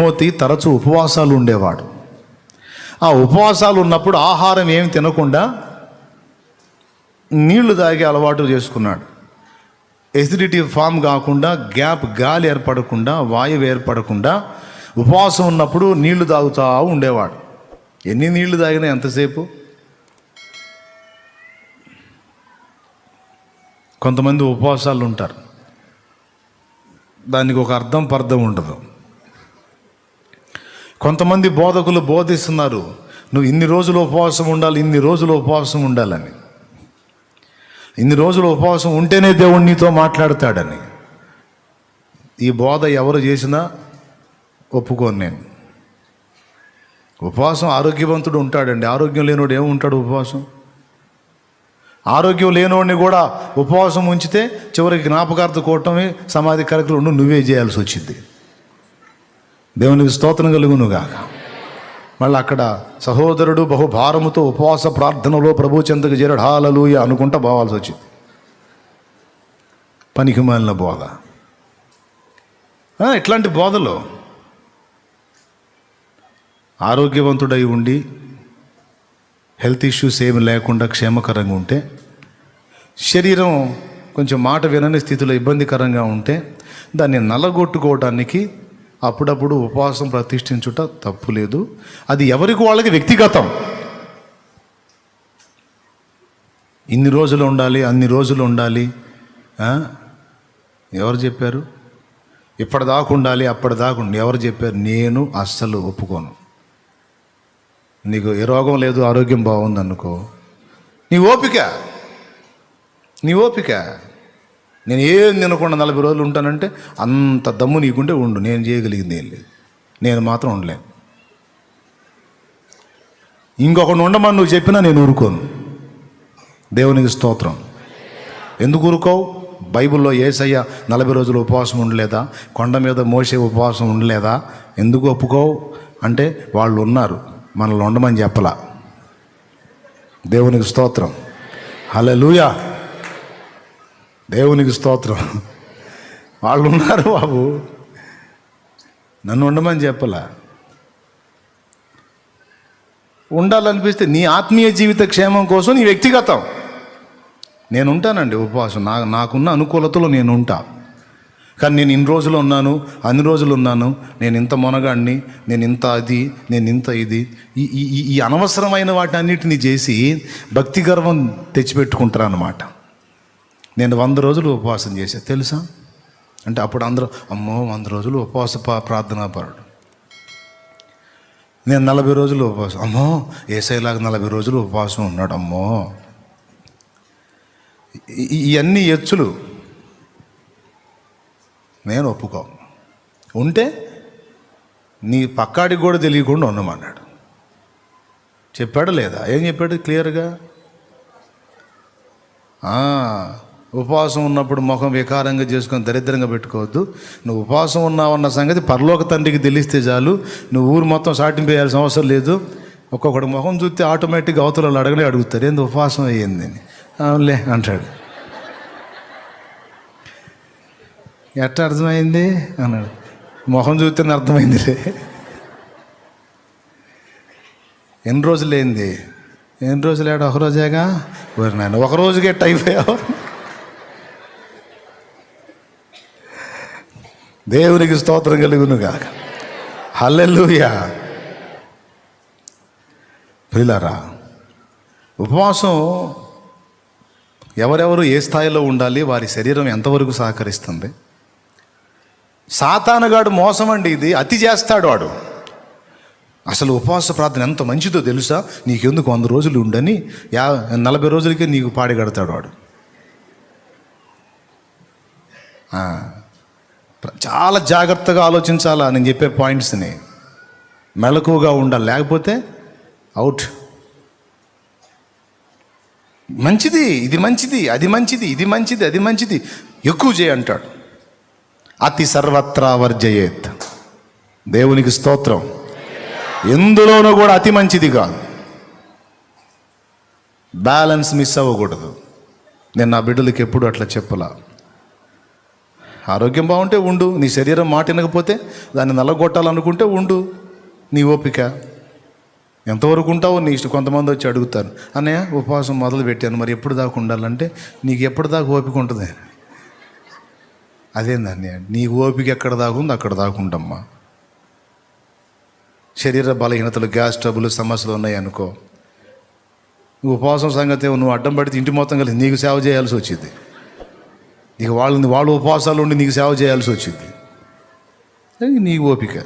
Timothy తరచూ ఉపవాసాలు ఉండేవాడు. ఆ ఉపవాసాలు ఉన్నప్పుడు ఆహారం ఏమి తినకుండా నీళ్లు తాగే అలవాటు చేసుకున్నాడు. ఎసిడిటీ ఫామ్ కాకుండా, గాలి ఏర్పడకుండా, వాయువు ఏర్పడకుండా ఉపవాసం ఉన్నప్పుడు నీళ్లు తాగుతూ ఉండేవాడు. ఎన్ని నీళ్లు తాగినా ఎంతసేపు? కొంతమంది ఉపవాసాలు ఉంటారు, దానికి ఒక పర్థం ఉండదు. కొంతమంది బోధకులు బోధిస్తున్నారు, నువ్వు ఇన్ని రోజులు ఉపవాసం ఉండాలి, ఇన్ని రోజులు ఉపవాసం ఉండాలని. ఇన్ని రోజులు ఉపవాసం ఉంటేనే దేవుడు నీతో మాట్లాడతాడని. ఈ బోధ ఎవరు చేసినా ఒప్పుకోను నేను. ఉపవాసం ఆరోగ్యవంతుడు ఉంటాడండి, ఆరోగ్యం లేనివాడు ఏముంటాడు ఉపవాసం? ఆరోగ్యం లేనివాడిని కూడా ఉపవాసం ఉంచితే చివరికి జ్ఞాపకార్థ కూటమి సమాధి కార్యక్రమం నువ్వే చేయాల్సి వచ్చింది. దేవునికి స్తోత్రం కలుగునుగాక. మళ్ళీ అక్కడ సహోదరుడు బహుభారముతో ఉపవాస ప్రార్థనలో ప్రభు చెంతకు చేరాడు, హల్లెలూయా అనుకుంటా పోవాల్సి వచ్చింది. పనికి మాలిన బోధ. ఇట్లాంటి బోధలో ఆరోగ్యవంతుడై ఉండి హెల్త్ ఇష్యూస్ ఏమి లేకుండా క్షేమకరంగా ఉంటే, శరీరం కొంచెం మాట వినని స్థితిలో ఇబ్బందికరంగా ఉంటే దాన్ని నల్లగొట్టుకోవడానికి అప్పుడప్పుడు ఉపవాసం ప్రతిష్ఠించుట తప్పు లేదు. అది ఎవరికి వాళ్ళకి వ్యక్తిగతం. ఇన్ని రోజులు ఉండాలి, అన్ని రోజులు ఉండాలి ఎవరు చెప్పారు? ఇప్పటిదాకా ఉండాలి, అప్పటిదాకా ఎవరు చెప్పారు? నేను అస్సలు ఒప్పుకోను. నీకు ఏ రోగం లేదు, ఆరోగ్యం బాగుంది అనుకో, నీ ఓపిక. నేను ఏం తినకుండా 40 రోజులు ఉంటానంటే అంత దమ్ము నీకుంటే ఉండు, నేను చేయగలిగింది ఏం లేదు. నేను మాత్రం ఉండలేను. ఇంకొకటి ఉండమని నువ్వు చెప్పినా నేను ఊరుకోను. దేవునికి స్తోత్రం. ఎందుకు ఊరుకోవు? బైబిల్లో యేసయ్య 40 రోజులు ఉపవాసం ఉండలేదా? కొండ మీద మోసే ఉపవాసం ఉండలేదా? ఎందుకు ఒప్పుకోవు అంటే వాళ్ళు ఉన్నారు, మనల్ని ఉండమని చెప్పలా. దేవునికి స్తోత్రం. హల్లెలూయా. దేవునికి స్తోత్రం. వాళ్ళు ఉన్నారు బాబు, నన్ను ఉండమని చెప్పలా. ఉండాలనిపిస్తే నీ ఆత్మీయ జీవిత క్షేమం కోసం నీ వ్యక్తిగతం. నేను ఉంటానండి ఉపవాసం, నాకున్న అనుకూలతలో నేను ఉంటా. కానీ నేను ఇన్ని రోజులు ఉన్నాను, అన్ని రోజులు ఉన్నాను, నేను ఇంత మొనగాడిని, నేను ఇంత అది, నేను ఇంత ఇది, ఈ అనవసరమైన వాటన్నిటిని చేసి భక్తి గర్వం తెచ్చిపెట్టుకుంటారు అన్నమాట. నేను 100 రోజులు ఉపవాసం చేశా తెలుసా అంటే అప్పుడు అందరూ అమ్మో 100 రోజులు ఉపవాస ప్రార్థనా పరుడు. నేను 40 రోజులు ఉపవాసం, అమ్మో యేసయ్యలాగా 40 రోజులు ఉపవాసం ఉన్నాడు, అమ్మో. ఇవన్నీ ఎచ్చులు నేను ఒప్పుకో. ఉంటే నీ పక్కాడికి కూడా తెలియకుండా ఉండమన్నాడు. చెప్పాడు లేదా? ఏం చెప్పాడు క్లియర్గా? ఉపవాసం ఉన్నప్పుడు ముఖం వికారంగా చేసుకొని దరిద్రంగా పెట్టుకోవద్దు. నువ్వు ఉపవాసం ఉన్నావన్న సంగతి పరలోక తండ్రికి తెలిస్తే చాలు, నువ్వు ఊరు మొత్తం సాటింపు వేయాల్సిన అవసరం లేదు. ఒక్కొక్కటి ముఖం చూస్తే ఆటోమేటిక్గా అవతల అడగనే అడుగుతారు, ఏంది ఉపవాసం అయ్యింది అని. అవునులే అంటాడు. ఎట్లా అర్థమైంది అన్నాడు. ముఖం చూస్తేనే అర్థమైందిలే. ఎన్ని రోజులు ఏంది? ఎన్ని రోజులు ఏడు? ఒక రోజేగా. నాయన ఒక రోజుకే అయిపోయావు. దేవునికి స్తోత్రం కలుగునుగాక. హల్లెలూయా. ప్రియులారా, ఉపవాసం ఎవరెవరు ఏ స్థాయిలో ఉండాలి, వారి శరీరం ఎంతవరకు సహకరిస్తుంది? సాతానుగాడు మోసం అండి ఇది. అతి చేస్తాడు వాడు. అసలు ఉపవాస ప్రార్థన ఎంత మంచిదో తెలుసా? నీకెందుకు 100 రోజులు ఉండని 40 రోజులకే నీకు పాడిగడతాడు వాడు. చాలా జాగ్రత్తగా ఆలోచించాలా నేను చెప్పే పాయింట్స్ని. మెలకువగా ఉండాలి, లేకపోతే అవుట్. మంచిది, ఇది మంచిది, అది మంచిది, ఇది మంచిది, అది మంచిది, ఎక్కువ చేయి అంటాడు. అతి సర్వత్రా వర్జయేత్. దేవునికి స్తోత్రం. ఎందులోనూ కూడా అతి మంచిది కాదు. బ్యాలెన్స్ మిస్ అవ్వకూడదు. నేను నా బిడ్డలకి ఎప్పుడు అట్లా చెప్పలా. ఆరోగ్యం బాగుంటే ఉండు. నీ శరీరం మాట వినకపోతే దాన్ని నల్లగొట్టాలనుకుంటే ఉండు. నీ ఓపిక ఎంతవరకు ఉంటావో నీ ఇష్టం. కొంతమంది వచ్చి అడుగుతారు, అన్నయ్య ఉపవాసం మొదలు పెట్టాను, మరి ఎప్పుడు దాకా ఉండాలంటే, నీకు ఎప్పుడు దాకా ఓపిక ఉంటుంది? అదేందన్నయ్య, నీ ఓపిక ఎక్కడ దాకా ఉంది అక్కడ దాకా ఉండమ్మా. శరీర బలహీనతలు, గ్యాస్ ట్రబుల్ సమస్యలు ఉన్నాయి అనుకో, నువ్వు ఉపవాసం సంగతి నువ్వు అడ్డం పడితే ఇంటి మొత్తం కలిసి నీకు సేవ చేయాల్సి వచ్చింది. ఇక వాళ్ళు ఉపవాసాలు ఉండి నీకు సేవ చేయాల్సి వచ్చింది. నీకు ఓపిక.